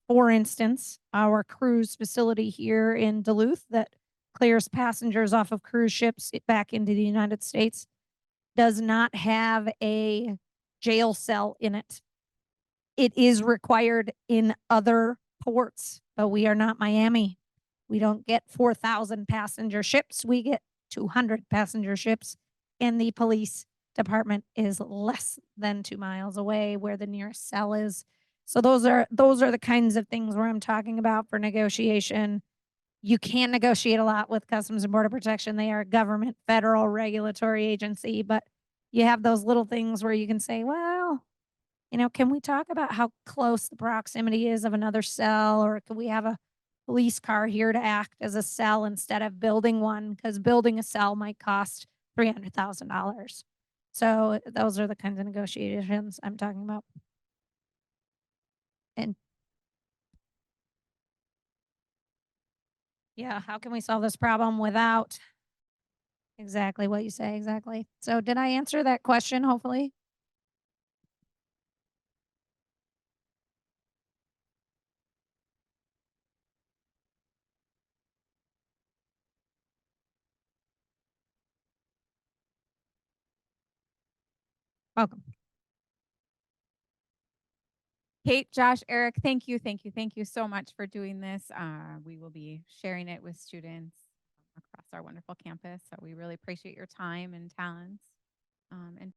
for instance, our cruise facility here in Duluth that clears passengers off of cruise ships back into the United States does not have a jail cell in it. It is required in other ports, but we are not Miami. We don't get 4,000 passenger ships. We get 200 passenger ships, and the police department is less than 2 miles away where the nearest cell is. So those are the kinds of things where I'm talking about for negotiation. You can't negotiate a lot with Customs and Border Protection. They are a government, federal regulatory agency, but you have those little things where you can say, well, can we talk about how close the proximity is of another cell, or can we have a police car here to act as a cell instead of building one? Because building a cell might cost $300,000. So those are the kinds of negotiations I'm talking about. And yeah, how can we solve this problem without exactly what you say? Exactly. So did I answer that question, hopefully? Welcome. Kate, Josh, Eric, thank you, thank you, thank you so much for doing this. We will be sharing it with students across our wonderful campus. So we really appreciate your time and talents. And